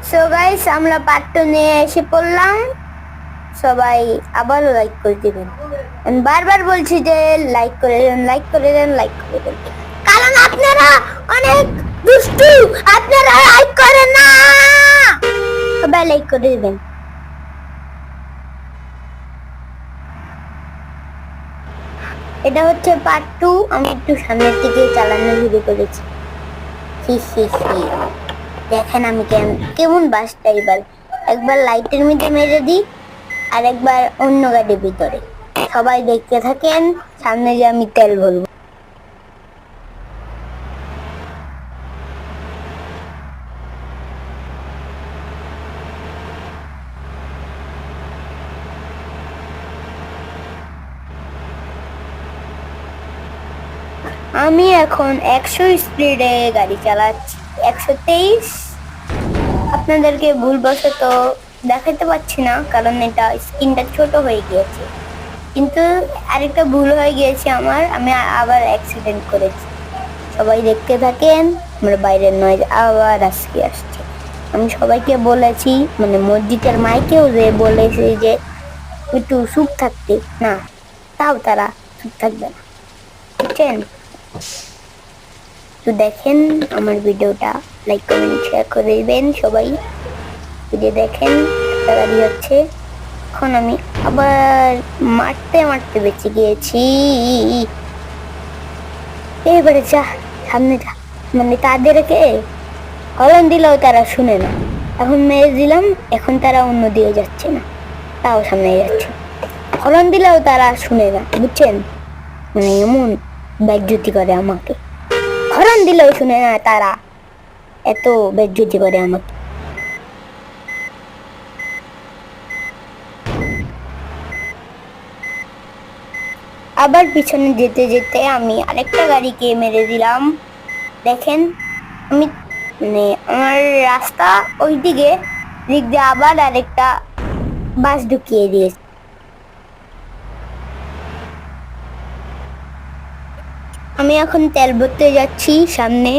So guys, আমরা part 2 নিয়ে এসে পড়লাম। সবাই আবারও লাইক করে দিবেন। আমি বারবার বলছি যে লাইক করে দেন, লাইক করে দেন, লাইক করে দেন, কারণ আপনারা অনেক দুষ্টু। আপনারা লাইক করেন না। সবাই লাইক করে দিবেন। এটা হচ্ছে পার্ট 2। আমি একটু সামনের দিকে চালানো শুরু করেছি। দেখেন আমি কেমন বাসটা এবার একবার লাইটের মধ্যে মেরে দিই আর একবার অন্য গাড়ির ভিতরে। সবাই দেখতে থাকেন, সামনে যে আমি তেল ভরবো। আমি এখন 100 স্পিডে গাড়ি চালাচ্ছি, 123। আপনাদেরকে ভুলবশত দেখাতে পাচ্ছি না, কারণ এটা স্ক্রিনটা ছোট হয়ে গিয়েছে। কিন্তু আরেকটা ভুল হয়ে গিয়েছে আমার, আমি আবার অ্যাক্সিডেন্ট করেছি। সবাই দেখতে থাকেন, আমার বাইরের নয়েজ আবার আজকে আসছে। আমি সবাইকে বলেছি, মানে মসজিদের মাইকেও যে বলেছি যে একটু চুপ থাকতে, না তাও তারা চুপ থাকবে না, বুঝছেন? তো দেখেন আমার ভিডিওটা, লাইক কমেন্ট শেয়ার করে দিবেন সবাই। ভিডিও দেখেন, তাড়াতাড়ি হচ্ছে। এখন আমি আবার মারতে মারতে বেঁচে গিয়েছি। এবারে যা, সামনে যা, মানে তাদেরকে হরন দিলেও তারা শুনে না। এখন মেরে দিলাম, এখন তারা অন্য দিয়ে যাচ্ছে না, তাও সামনে যাচ্ছে। হরন দিলেও তারা শুনে না, বুঝছেন? মানে এমন বেজ্জতি করে আমাকে, হরন দিলেও শুনে না তারা, এত বেজ্জতি করে আমাকে। আবার পিছনে যেতে যেতে আমি আরেকটা গাড়িকে মেরে দিলাম। দেখেন আমি, মানে আমার রাস্তা ওই দিকে, দিক দিয়ে আবার আরেকটা বাস ঢুকিয়ে দিয়েছে। আমি এখন তেল ভরতে যাচ্ছি সামনে।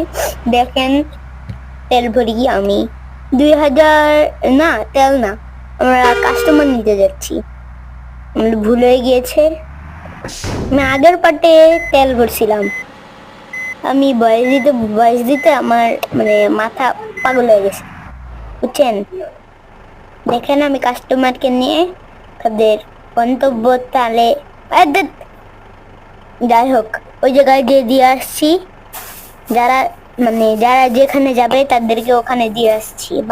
দেখেন তেল ভরি আমি 2000, না তেল না, আমরা কাস্টমার নিতে যাচ্ছি। আমার ভুল হয়ে গিয়েছে, আমি আগের পার্টে তেল ভরছিলাম। আমি বয়স দিতে আমার মানে মাথা পাগল হয়ে গেছে, বুঝছেন? দেখেন আমি কাস্টমারকে নিয়ে তাদের গন্তব্যস্থলে, যাই হোক, ওই জায়গায় দিয়ে আসছি। যারা যেখানে যাবে তাদেরকে ওখানে দিয়ে আসছি।